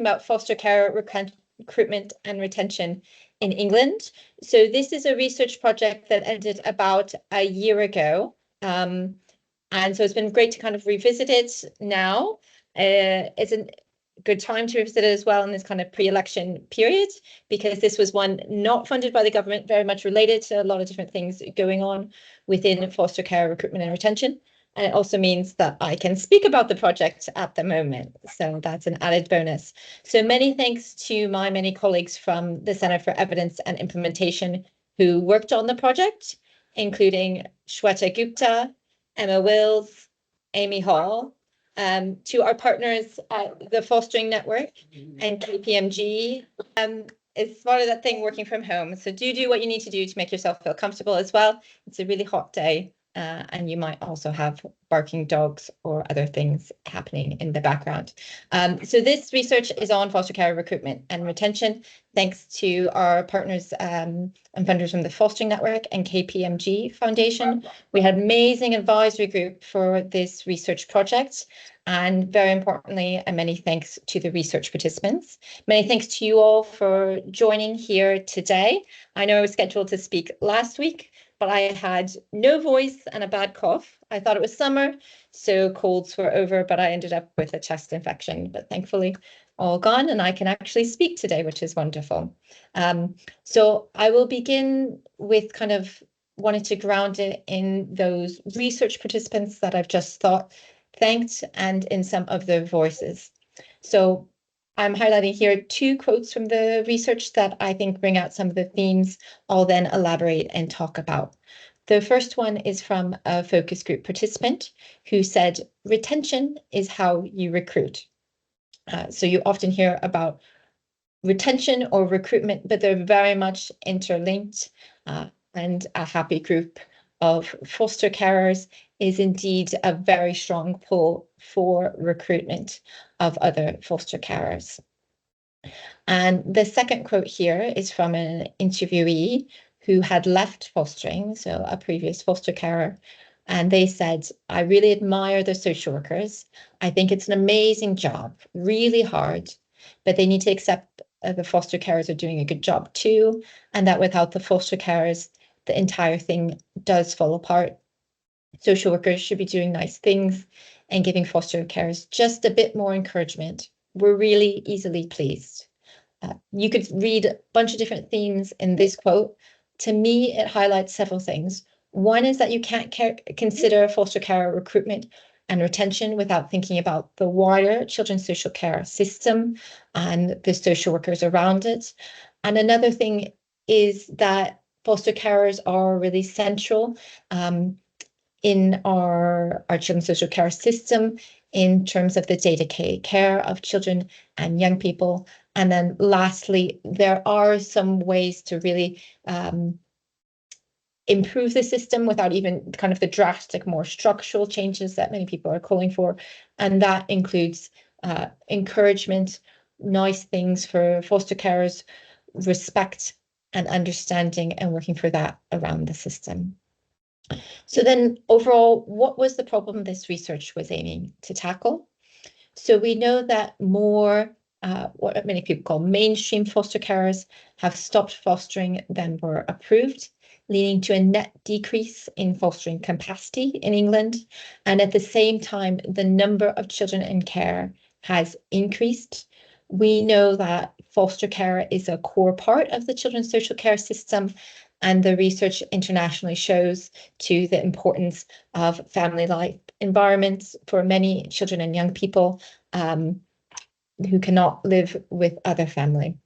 about foster care recruitment and retention in England. So this is a research project that ended about a year ago. And so it's been great to kind of revisit it now. It's a good time to revisit it as well in this kind of pre-election period, because this was one not funded by the government, very much related to a lot of different things going on within foster care recruitment and retention. And it also means that I can speak about the project at the moment. So that's an added bonus. So many thanks to my many colleagues from the Centre for Evidence and Implementation who worked on the project, including Shweta Gupta, Emma Wills, Amy Hall, to our partners at the Fostering Network and KPMG. It's part of that thing working from home. So do what you need to do to make yourself feel comfortable as well. It's a really hot day. And you might also have barking dogs or other things happening in the background. So this research is on foster care recruitment and retention, thanks to our partners and funders from the Fostering Network and KPMG Foundation. We had an amazing advisory group for this research project. And very importantly, many thanks to the research participants. Many thanks to you all for joining here today. I know I was scheduled to speak last week, but I had no voice and a bad cough. I thought it was summer, so colds were over, but I ended up with a chest infection, but thankfully all gone, and I can actually speak today, which is wonderful. So I will begin with kind of wanting to ground it in those research participants that I've just thanked and in some of their voices. So I'm highlighting here 2 quotes from the research that I think bring out some of the themes I'll then elaborate and talk about. The first one is from a focus group participant who said, retention is how you recruit. So you often hear about retention or recruitment, but they're very much interlinked, and a happy group of foster carers is indeed a very strong pull for recruitment of other foster carers. And the second quote here is from an interviewee who had left fostering, so a previous foster carer, and they said, I really admire the social workers. I think it's an amazing job, really hard, but they need to accept the foster carers are doing a good job too, and that without the foster carers, the entire thing does fall apart. Social workers should be doing nice things and giving foster carers just a bit more encouragement. We're really easily pleased. You could read a bunch of different themes in this quote. To me, it highlights several things. One is that you can't consider foster care recruitment and retention without thinking about the wider children's social care system and the social workers around it. And another thing is that foster carers are really central in our children's social care system in terms of the day-to-day care of children and young people. And then lastly, there are some ways to really improve the system without even kind of the drastic, more structural changes that many people are calling for. And that includes encouragement, nice things for foster carers, respect and understanding, and working for that around the system. So then overall, what was the problem this research was aiming to tackle? So we know that more, what many people call mainstream foster carers have stopped fostering than were approved, leading to a net decrease in fostering capacity in England. And at the same time, the number of children in care has increased. We know that foster care is a core part of the children's social care system, and the research internationally shows to the importance of family life environments for many children and young people who cannot live with other family.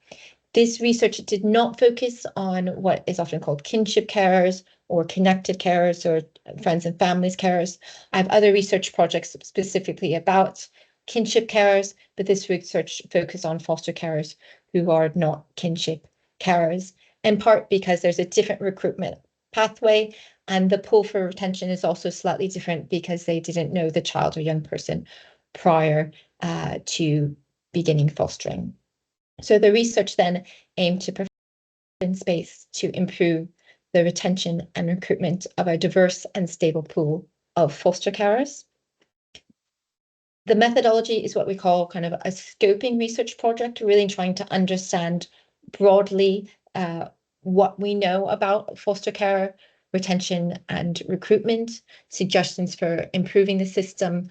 This research did not focus on what is often called kinship carers or connected carers or friends and families carers. I have other research projects specifically about kinship carers, but this research focused on foster carers who are not kinship carers, in part because there's a different recruitment pathway, and the pull for retention is also slightly different because they didn't know the child or young person prior to beginning fostering. So the research then aimed to provide space to improve the retention and recruitment of a diverse and stable pool of foster carers. The methodology is what we call kind of a scoping research project, really trying to understand broadly what we know about foster care retention and recruitment, suggestions for improving the system.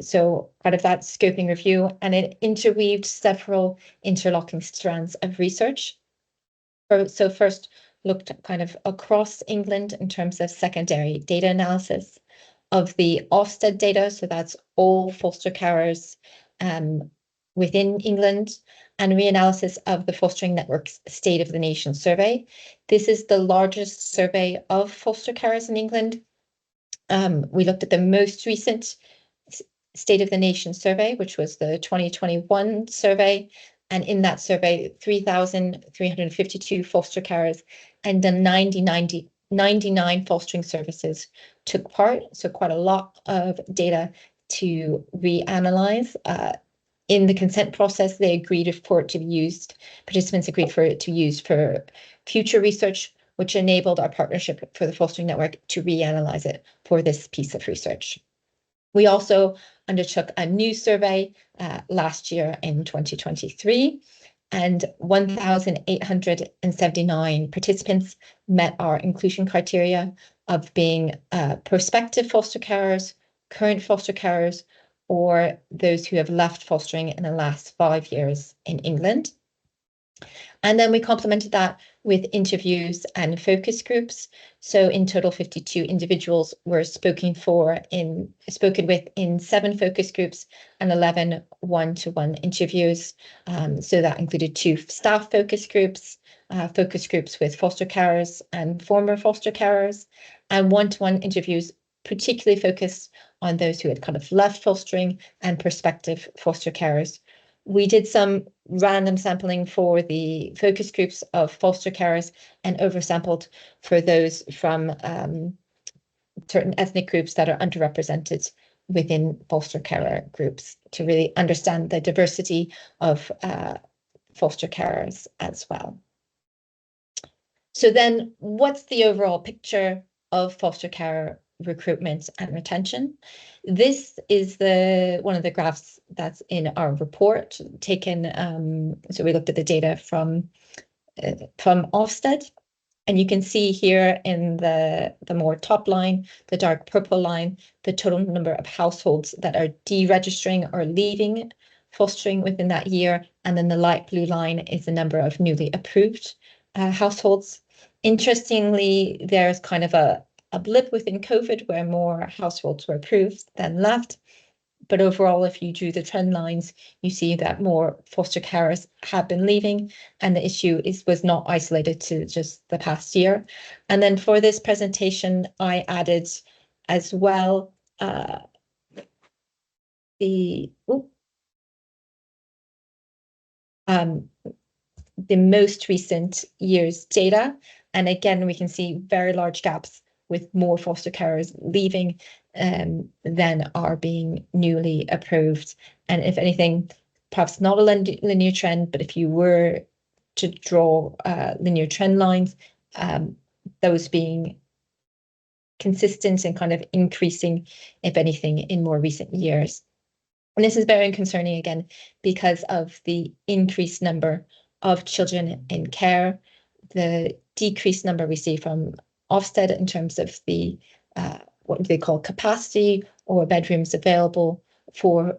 So part of that scoping review, and it interweaved several interlocking strands of research. So first looked kind of across England in terms of secondary data analysis of the Ofsted data, so that's all foster carers within England, and reanalysis of the Fostering Network's State of the Nation survey. This is the largest survey of foster carers in England. We looked at the most recent State of the Nation survey, which was the 2021 survey. And in that survey, 3,352 foster carers and the 99 fostering services took part. So quite a lot of data to reanalyze. In the consent process, they agreed for it to be used, participants agreed for it to be used for future research, which enabled our partnership for the Fostering Network to reanalyze it for this piece of research. We also undertook a new survey last year in 2023, and 1,879 participants met our inclusion criteria of being prospective foster carers, current foster carers, or those who have left fostering in the last 5 years in England. And then we complemented that with interviews and focus groups. So in total, 52 individuals were spoken with in 7 focus groups and 11 one-to-one interviews. So that included 2 staff focus groups with foster carers and former foster carers, and one-to-one interviews particularly focused on those who had kind of left fostering and prospective foster carers. We did some random sampling for the focus groups of foster carers and oversampled for those from certain ethnic groups that are underrepresented within foster carer groups to really understand the diversity of foster carers as well. So then what's the overall picture of foster care recruitment and retention? This is one of the graphs that's in our report taken. So we looked at the data from Ofsted, and you can see here in the more top line, the dark purple line, the total number of households that are deregistering or leaving fostering within that year, and then the light blue line is the number of newly approved households. Interestingly, there's kind of a blip within COVID where more households were approved than left. But overall, if you drew the trend lines, you see that more foster carers have been leaving, and the issue was not isolated to just the past year. And then for this presentation, I added as well the most recent year's data. And again, we can see very large gaps with more foster carers leaving than are being newly approved. And if anything, perhaps not a linear trend, but if you were to draw linear trend lines, those being consistent and kind of increasing, if anything, in more recent years. And this is very concerning again, because of the increased number of children in care, the decreased number we see from Ofsted in terms of the what they call capacity or bedrooms available for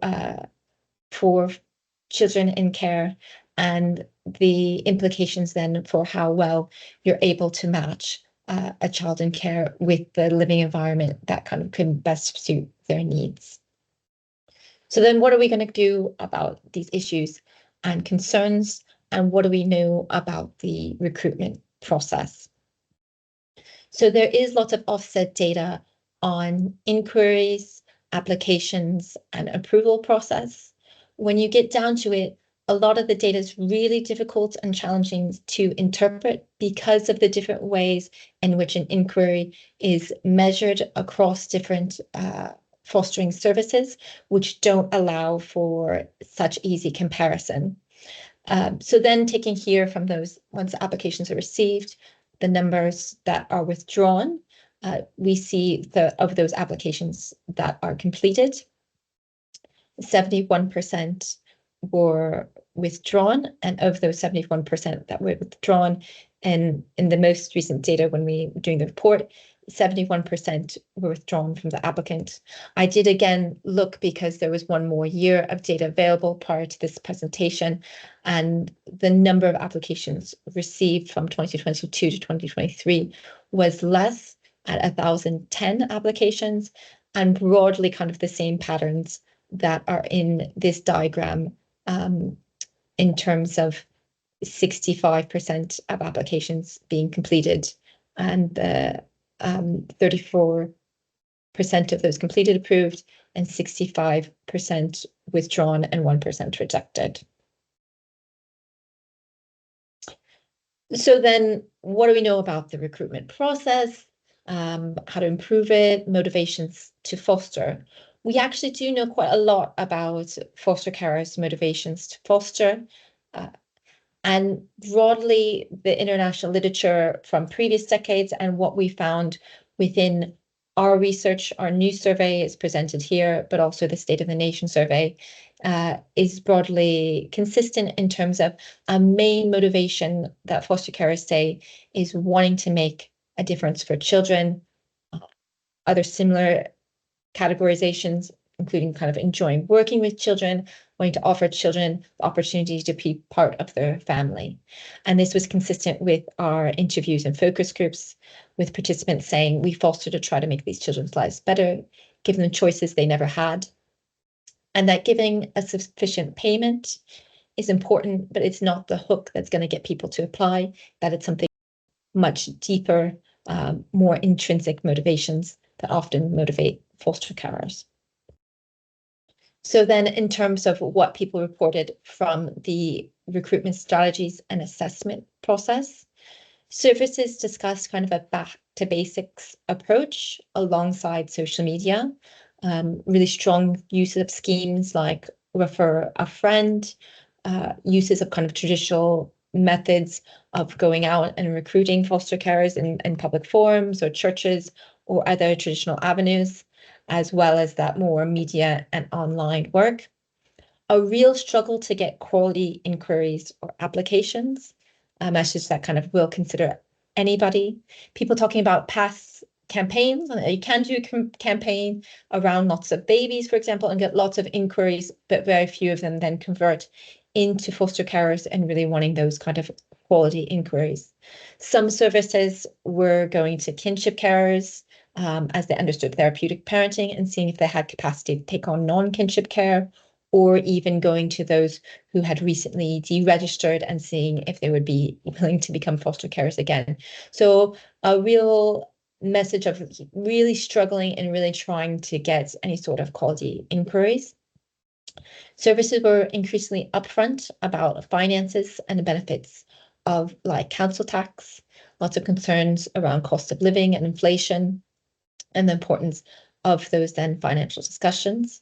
children in care, and the implications then for how well you're able to match a child in care with the living environment that kind of can best suit their needs. So then what are we going to do about these issues and concerns, and what do we know about the recruitment process? So there is lots of Ofsted data on inquiries, applications, and approval process. When you get down to it, a lot of the data is really difficult and challenging to interpret because of the different ways in which an inquiry is measured across different fostering services, which don't allow for such easy comparison. So then taking here from those, once applications are received, the numbers that are withdrawn, we see of those applications that are completed, 71% were withdrawn, and of those 71% that were withdrawn, and in the most recent data when we were doing the report, 71% were withdrawn from the applicant. I did again look because there was one more year of data available prior to this presentation, and the number of applications received from 2022 to 2023 was less at 1,010 applications, and broadly kind of the same patterns that are in this diagram, in terms of 65% of applications being completed, and the 34% of those completed approved, and 65% withdrawn, and 1% rejected. So then what do we know about the recruitment process? How to improve it, motivations to foster. We actually do know quite a lot about foster carers' motivations to foster. And broadly, the international literature from previous decades and what we found within our research, our new survey is presented here, but also the State of the Nation survey, is broadly consistent in terms of a main motivation that foster carers say is wanting to make a difference for children. Other similar categorizations, including kind of enjoying working with children, wanting to offer children the opportunity to be part of their family. And this was consistent with our interviews and focus groups, with participants saying we foster to try to make these children's lives better, give them choices they never had, and that giving a sufficient payment is important, but it's not the hook that's going to get people to apply, that it's something much deeper, more intrinsic motivations that often motivate foster carers. So then in terms of what people reported from the recruitment strategies and assessment process, services discussed kind of a back to basics approach alongside social media, really strong use of schemes like refer a friend, uses of kind of traditional methods of going out and recruiting foster carers in public forums or churches or other traditional avenues, as well as that more media and online work. A real struggle to get quality inquiries or applications, a message that kind of will consider anybody. People talking about past campaigns, and you can do a campaign around lots of babies, for example, and get lots of inquiries, but very few of them then convert into foster carers and really wanting those kind of quality inquiries. Some services were going to kinship carers, as they understood therapeutic parenting, and seeing if they had capacity to take on non-kinship care, or even going to those who had recently deregistered and seeing if they would be willing to become foster carers again. So a real message of really struggling and really trying to get any sort of quality inquiries. Services were increasingly upfront about finances and the benefits of like council tax, lots of concerns around cost of living and inflation, and the importance of those then financial discussions.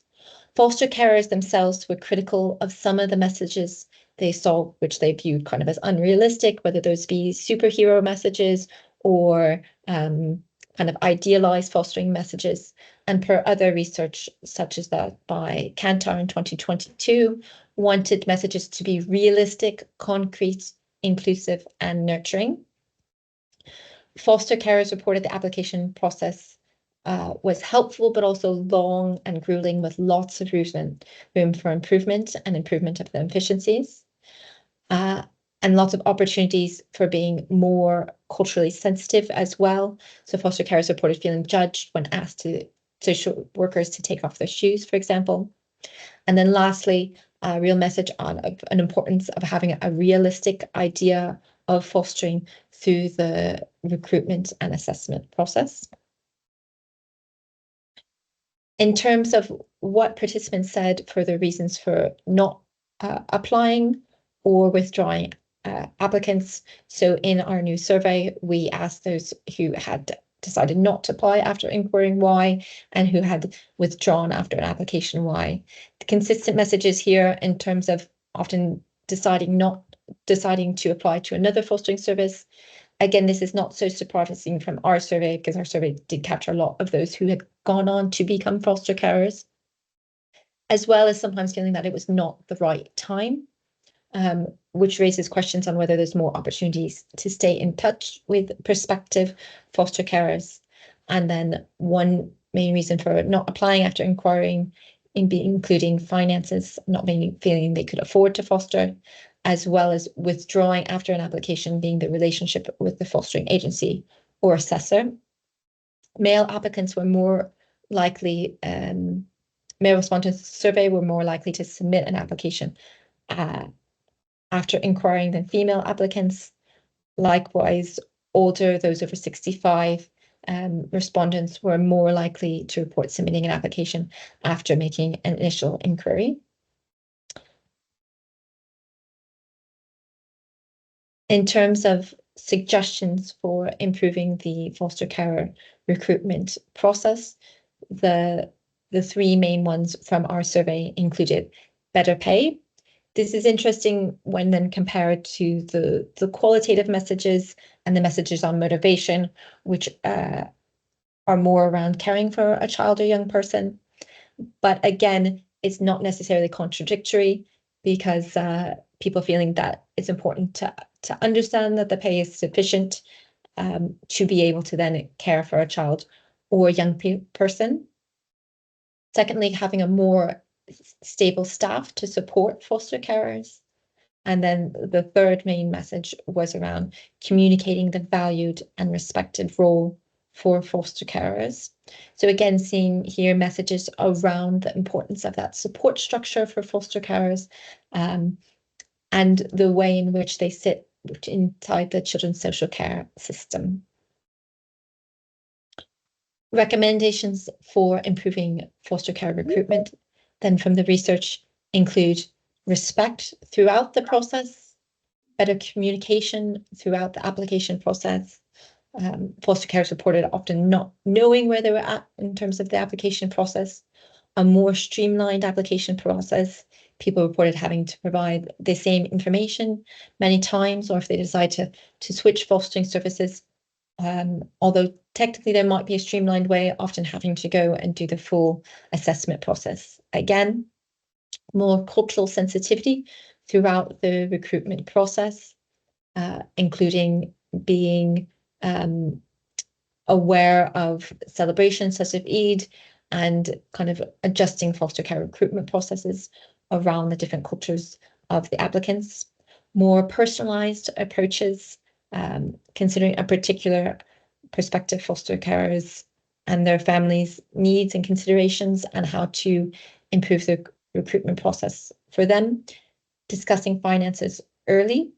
Foster carers themselves were critical of some of the messages they saw, which they viewed kind of as unrealistic, whether those be superhero messages or kind of idealized fostering messages. And per other research, such as that by Kantar in 2022, wanted messages to be realistic, concrete, inclusive, and nurturing. Foster carers reported the application process was helpful, but also long and grueling, with lots of room for improvement and improvement of the efficiencies, and lots of opportunities for being more culturally sensitive as well. So foster carers reported feeling judged when asked to social workers to take off their shoes, for example. And then lastly, a real message on an importance of having a realistic idea of fostering through the recruitment and assessment process. In terms of what participants said for the reasons for not applying or withdrawing applicants, so in our new survey, we asked those who had decided not to apply after inquiring why, and who had withdrawn after an application why. The consistent messages here in terms of often deciding to apply to another fostering service. Again, this is not so surprising from our survey, because our survey did capture a lot of those who had gone on to become foster carers. as well as sometimes feeling that it was not the right time, which raises questions on whether there's more opportunities to stay in touch with prospective foster carers. And then one main reason for not applying after inquiring including finances, not feeling they could afford to foster, as well as withdrawing after an application being the relationship with the fostering agency or assessor. Male applicants were more likely, male respondents to the survey were more likely to submit an application after inquiring than female applicants. Likewise, older, those over 65, respondents were more likely to report submitting an application after making an initial inquiry. In terms of suggestions for improving the foster carer recruitment process, the three main ones from our survey included better pay. This is interesting when then compared to the qualitative messages and the messages on motivation, which are more around caring for a child or young person. But again, it's not necessarily contradictory, because people feeling that it's important to understand that the pay is sufficient to be able to then care for a child or a young person. Secondly, having a more stable staff to support foster carers. And then the third main message was around communicating the valued and respected role for foster carers. So again, seeing here messages around the importance of that support structure for foster carers, and the way in which they sit inside the children's social care system. Recommendations for improving foster care recruitment then from the research include respect throughout the process, better communication throughout the application process. Foster carers reported often not knowing where they were at in terms of the application process, a more streamlined application process. People reported having to provide the same information many times, or if they decide to switch fostering services, although technically there might be a streamlined way, often having to go and do the full assessment process again. More cultural sensitivity throughout the recruitment process, including being aware of celebrations such as Eid and kind of adjusting foster care recruitment processes around the different cultures of the applicants. More personalized approaches, considering a particular prospective foster carers and their families' needs and considerations, and how to improve the recruitment process for them. Discussing finances early,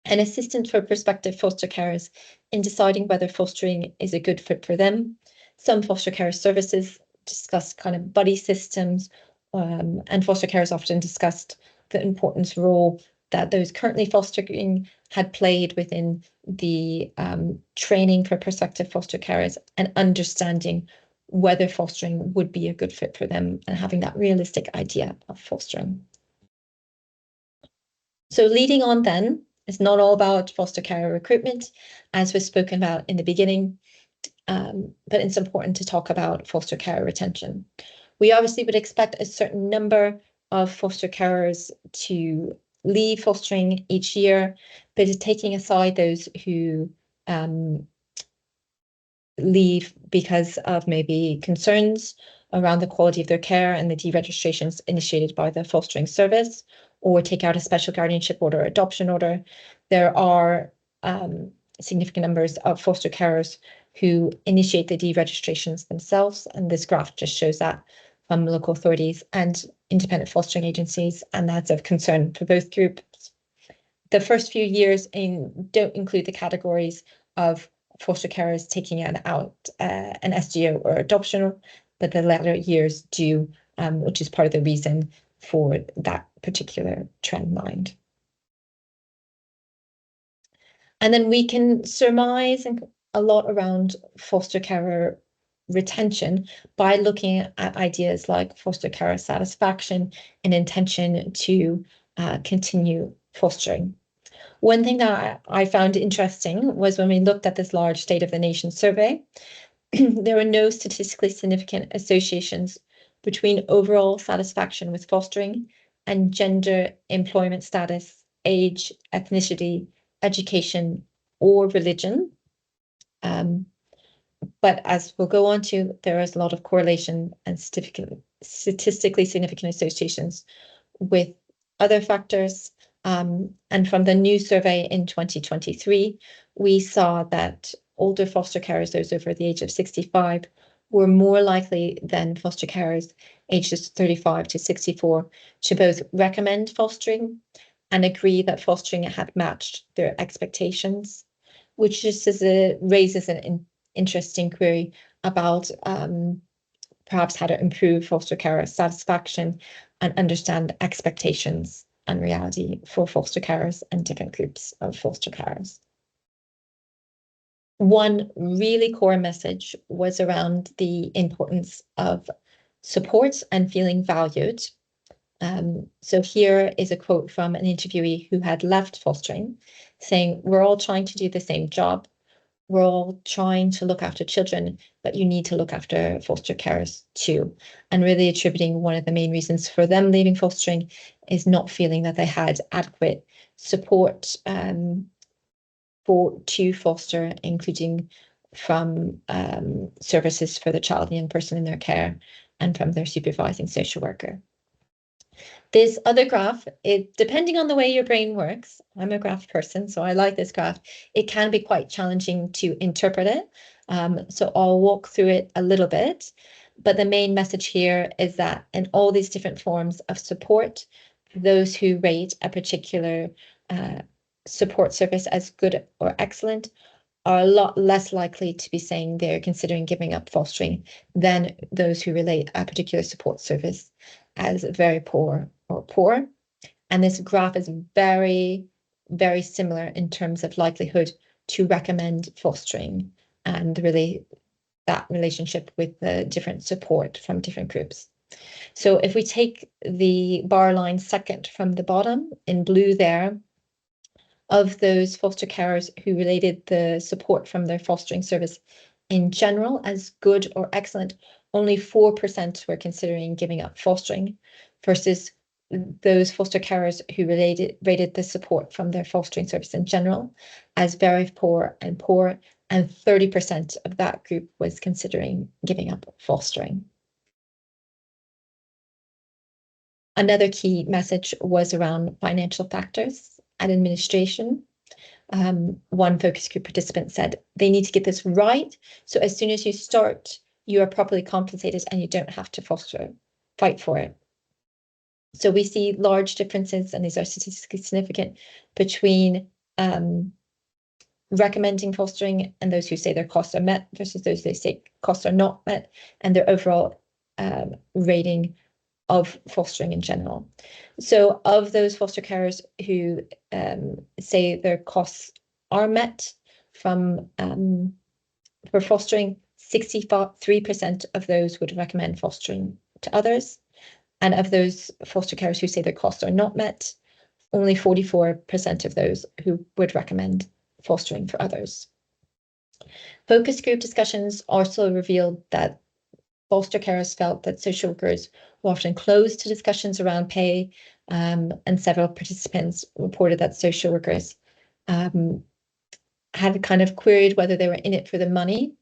and assistance for prospective foster carers in deciding whether fostering is a good fit for them. Some foster care services discuss kind of buddy systems, and foster carers often discussed the important role that those currently fostering had played within the training for prospective foster carers and understanding whether fostering would be a good fit for them and having that realistic idea of fostering. So leading on then, it's not all about foster care recruitment, as was spoken about in the beginning, but it's important to talk about foster care retention. We obviously would expect a certain number of foster carers to leave fostering each year, but taking aside those who leave because of maybe concerns around the quality of their care and the deregistrations initiated by the fostering service, or take out a special guardianship order or adoption order. There are significant numbers of foster carers who initiate the deregistrations themselves, and this graph just shows that from local authorities and independent fostering agencies, and that's of concern for both groups. The first few years don't include the categories of foster carers taking out an SGO or adoption, but the latter years do, which is part of the reason for that particular trend line. And then we can surmise a lot around foster carer retention by looking at ideas like foster carer satisfaction and intention to continue fostering. One thing that I found interesting was when we looked at this large State of the Nation survey, there were no statistically significant associations between overall satisfaction with fostering and gender, employment status, age, ethnicity, education, or religion. But as we'll go on to, there is a lot of correlation and statistically significant associations with other factors. And from the new survey in 2023, we saw that older foster carers, those over the age of 65, were more likely than foster carers ages 35 to 64 to both recommend fostering and agree that fostering had matched their expectations, which just raises an interesting query about perhaps how to improve foster care satisfaction and understand expectations and reality for foster carers and different groups of foster carers. One really core message was around the importance of support and feeling valued. So here is a quote from an interviewee who had left fostering, saying, "We're all trying to do the same job. We're all trying to look after children, but you need to look after foster carers too." And really attributing one of the main reasons for them leaving fostering is not feeling that they had adequate support to foster, including from services for the child and young person in their care and from their supervising social worker. This other graph, depending on the way your brain works, I'm a graph person, so I like this graph, it can be quite challenging to interpret it. So I'll walk through it a little bit. But the main message here is that in all these different forms of support, those who rate a particular support service as good or excellent are a lot less likely to be saying they're considering giving up fostering than those who relate a particular support service as very poor or poor. And this graph is very, very similar in terms of likelihood to recommend fostering and really that relationship with the different support from different groups. So if we take the bar line second from the bottom in blue there, of those foster carers who related the support from their fostering service in general as good or excellent, only 4% were considering giving up fostering, versus those foster carers who rated the support from their fostering service in general as very poor, and 30% of that group was considering giving up fostering. Another key message was around financial factors and administration. One focus group participant said they need to get this right, so as soon as you start, you are properly compensated and you don't have to fight for it. So we see large differences, and these are statistically significant, between recommending fostering and those who say their costs are met versus those who say costs are not met, and their overall rating of fostering in general. So of those foster carers who say their costs are met for fostering, 63% of those would recommend fostering to others. And of those foster carers who say their costs are not met, only 44% of those who would recommend fostering for others. Focus group discussions also revealed that foster carers felt that social workers were often closed to discussions around pay, and several participants reported that social workers had kind of queried whether they were in it for the money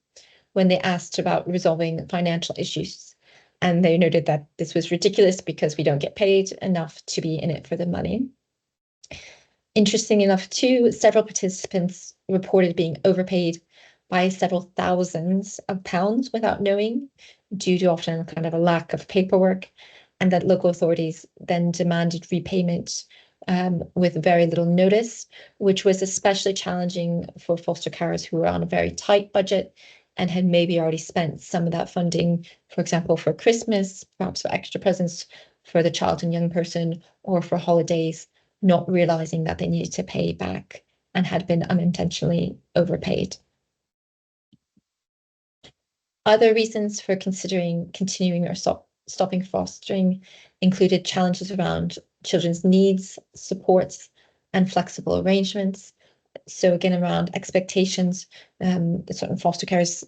when they asked about resolving financial issues. And they noted that this was ridiculous because we don't get paid enough to be in it for the money. Interesting enough, too, several participants reported being overpaid by several thousands of pounds without knowing, due to often kind of a lack of paperwork, and that local authorities then demanded repayment with very little notice, which was especially challenging for foster carers who were on a very tight budget and had maybe already spent some of that funding, for example, for Christmas, perhaps for extra presents for the child and young person, or for holidays, not realizing that they needed to pay back and had been unintentionally overpaid. Other reasons for considering continuing or stopping fostering included challenges around children's needs, supports, and flexible arrangements. So again, around expectations, certain foster carers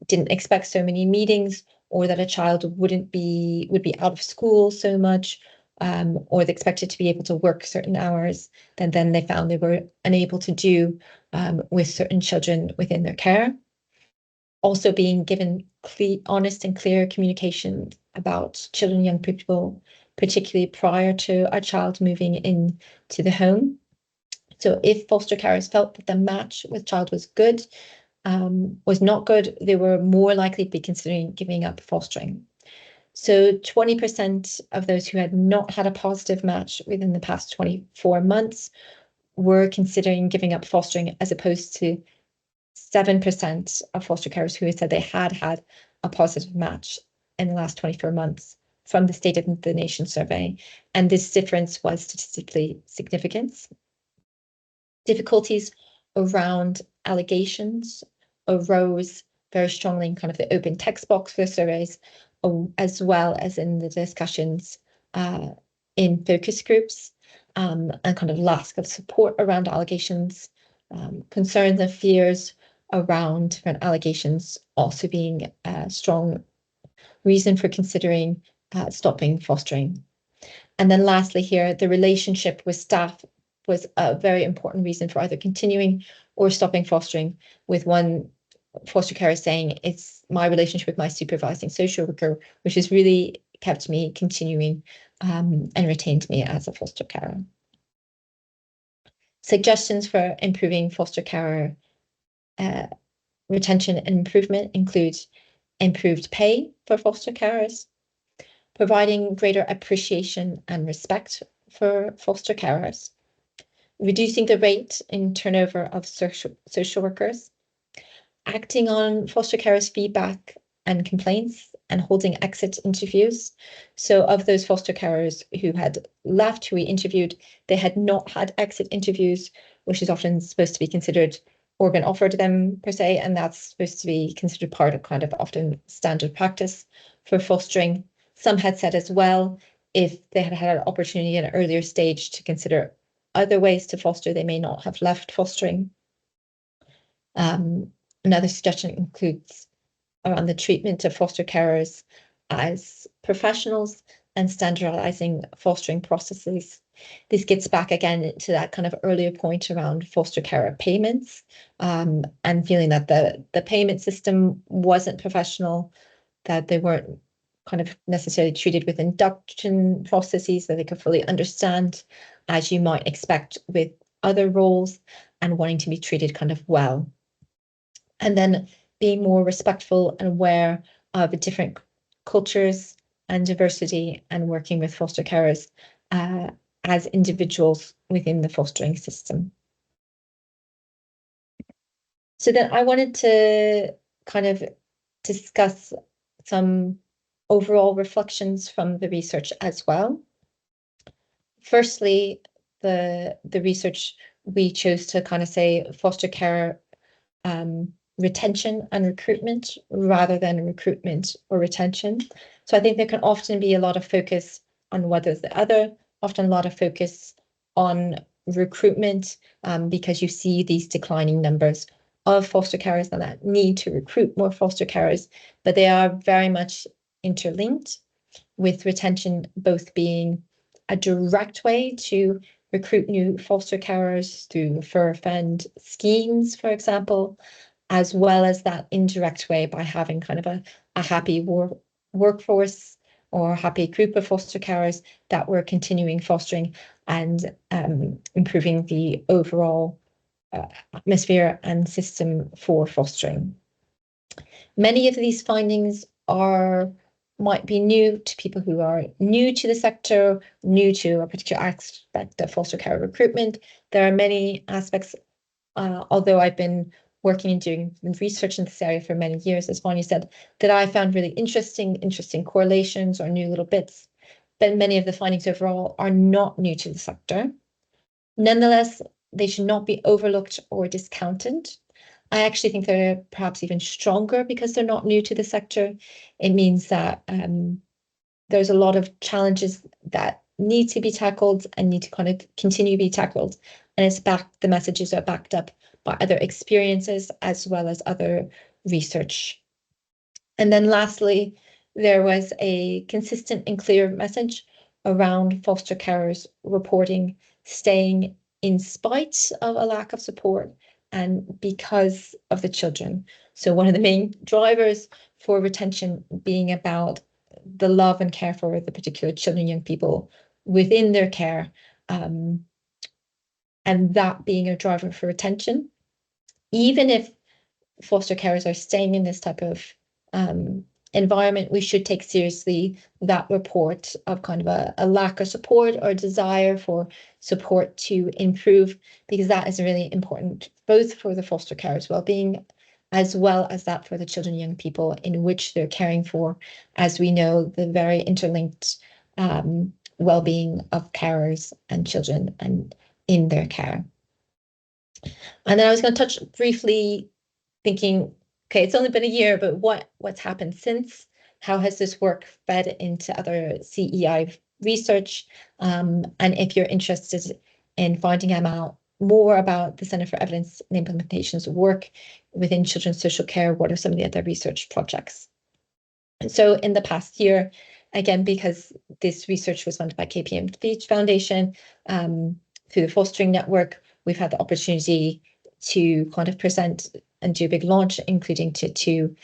didn't expect so many meetings or that a child would be out of school so much, or they expected to be able to work certain hours, then they found they were unable to do with certain children within their care. Also being given honest and clear communication about children and young people, particularly prior to a child moving into the home. So if foster carers felt that the match with child was good, was not good, they were more likely to be considering giving up fostering. So 20% of those who had not had a positive match within the past 24 months were considering giving up fostering, as opposed to 7% of foster carers who had said they had had a positive match in the last 24 months from the State of the Nation survey. And this difference was statistically significant. Difficulties around allegations arose very strongly in kind of the open text box for the surveys, as well as in the discussions in focus groups, and kind of lack of support around allegations, concerns and fears around different allegations also being a strong reason for considering stopping fostering. And then lastly here, the relationship with staff was a very important reason for either continuing or stopping fostering, with one foster carer saying, it's my relationship with my supervising social worker, which has really kept me continuing and retained me as a foster carer. Suggestions for improving foster carer retention and improvement include improved pay for foster carers, providing greater appreciation and respect for foster carers, reducing the rate in turnover of social workers, acting on foster carers' feedback and complaints, and holding exit interviews. So of those foster carers who had left, who we interviewed, they had not had exit interviews, which is often supposed to be considered or been offered to them per se, and that's supposed to be considered part of kind of often standard practice for fostering. Some had said as well, if they had had an opportunity at an earlier stage to consider other ways to foster, they may not have left fostering. Another suggestion includes around the treatment of foster carers as professionals and standardizing fostering processes. This gets back again to that kind of earlier point around foster carer payments, and feeling that the payment system wasn't professional, that they weren't kind of necessarily treated with induction processes that they could fully understand, as you might expect with other roles, and wanting to be treated kind of well. And then being more respectful and aware of different cultures and diversity, and working with foster carers as individuals within the fostering system. So then I wanted to kind of discuss some overall reflections from the research as well. Firstly, the research, we chose to kind of say foster care retention and recruitment rather than recruitment or retention. So I think there can often be a lot of focus on whether the other, often a lot of focus on recruitment, because you see these declining numbers of foster carers and that need to recruit more foster carers, but they are very much interlinked, with retention both being a direct way to recruit new foster carers through refer fund schemes, for example, as well as that indirect way by having kind of a happy workforce or happy group of foster carers that we're continuing fostering and improving the overall atmosphere and system for fostering. Many of these findings might be new to people who are new to the sector, new to a particular aspect of foster care recruitment. There are many aspects, although I've been working and doing research in this area for many years, as Vanya said, that I found really interesting correlations or new little bits, but many of the findings overall are not new to the sector. Nonetheless, they should not be overlooked or discounted. I actually think they're perhaps even stronger because they're not new to the sector. It means that there's a lot of challenges that need to be tackled and need to kind of continue to be tackled. And the messages are backed up by other experiences as well as other research. And then lastly, there was a consistent and clear message around foster carers reporting staying in spite of a lack of support and because of the children. So one of the main drivers for retention being about the love and care for the particular children, young people within their care, and that being a driver for retention. Even if foster carers are staying in this type of environment, we should take seriously that report of kind of a lack of support or desire for support to improve, because that is really important both for the foster carers' well-being as well as that for the children and young people in which they're caring for, as we know the very interlinked well-being of carers and children and in their care. And then I was going to touch briefly, thinking, okay, it's only been a year, but what's happened since? How has this work fed into other CEI research? And if you're interested in finding out more about the Centre for Evidence and Implementation's work within children's social care, what are some of the other research projects? And so in the past year, again, because this research was funded by KPMG Foundation, through the Fostering Network, we've had the opportunity to kind of present and do a big launch, including to two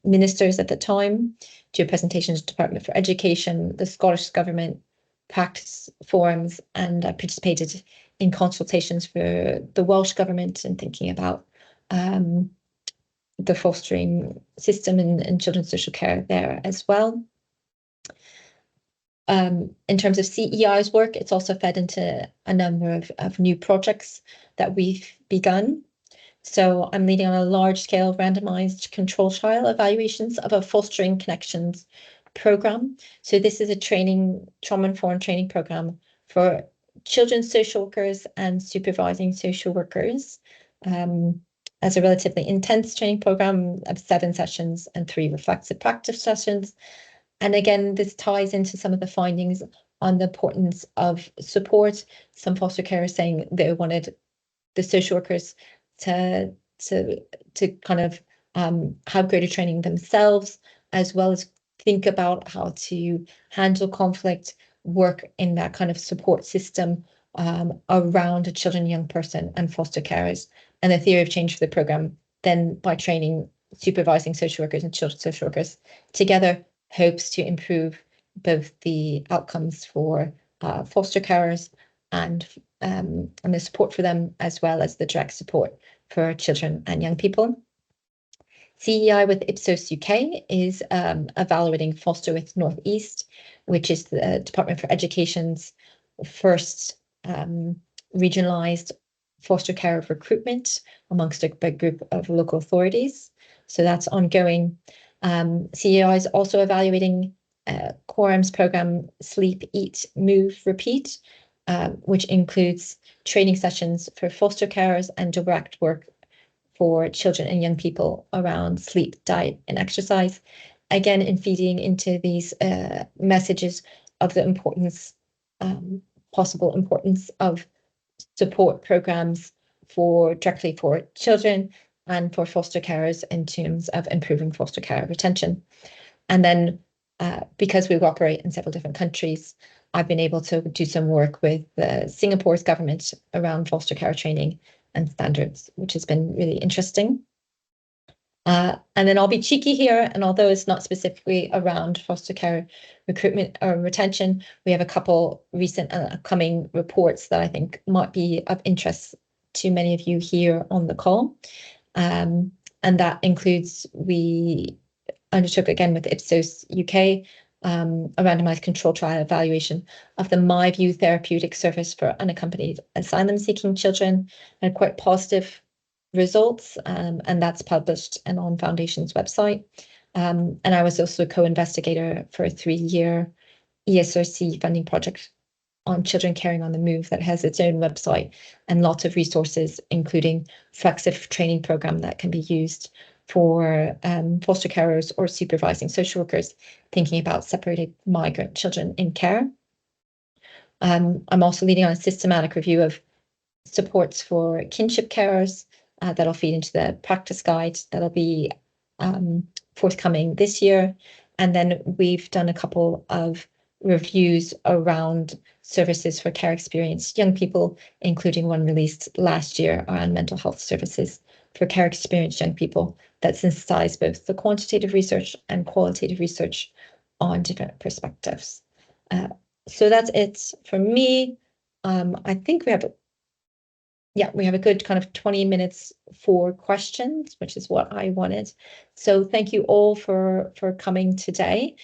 ministers at the time, do a presentation to the Department for Education, the Scottish Government, practice forums, and I participated in consultations for the Welsh Government and thinking about the fostering system and children's social care there as well. In terms of CEI's work, it's also fed into a number of new projects that we've begun. So I'm leading on a large-scale randomized control trial evaluations of a fostering connections program. So this is a trauma-informed training program for children's social workers and supervising social workers, as a relatively intense training program of 7 sessions and 3 reflexive practice sessions. And again, this ties into some of the findings on the importance of support. Some foster carers saying they wanted the social workers to kind of have greater training themselves, as well as think about how to handle conflict, work in that kind of support system around a children, young person and foster carers. And the theory of change for the programme, then by training supervising social workers and children's social workers together, hopes to improve both the outcomes for foster carers and the support for them, as well as the direct support for children and young people. CEI with Ipsos UK is evaluating Foster with North East, which is the Department for Education's first regionalised foster care of recruitment amongst a big group of local authorities. So that's ongoing. CEI is also evaluating Quorum's programme Sleep, Eat, Move, Repeat, which includes training sessions for foster carers and direct work for children and young people around sleep, diet, and exercise. Again, in feeding into these messages of the importance, possible importance of support programs directly for children and for foster carers in terms of improving foster care retention. And then because we operate in several different countries, I've been able to do some work with Singapore's government around foster care training and standards, which has been really interesting. And then I'll be cheeky here, and although it's not specifically around foster care recruitment or retention, we have a couple recent and upcoming reports that I think might be of interest to many of you here on the call. And that includes, we undertook again with Ipsos UK, a randomized control trial evaluation of the MyView therapeutic service for unaccompanied asylum-seeking children, and quite positive results, and that's published and on Foundation's website. And I was also a co-investigator for a 3-year ESRC funding project on children caring on the move that has its own website and lots of resources, including flexible training program that can be used for foster carers or supervising social workers thinking about separated migrant children in care. I'm also leading on a systematic review of supports for kinship carers that'll feed into the practice guide that'll be forthcoming this year. And then we've done a couple of reviews around services for care experienced young people, including one released last year around mental health services for care experienced young people that synthesize both the quantitative research and qualitative research on different perspectives. So that's it for me. I think we have a good kind of 20 minutes for questions, which is what I wanted. So thank you all for coming today.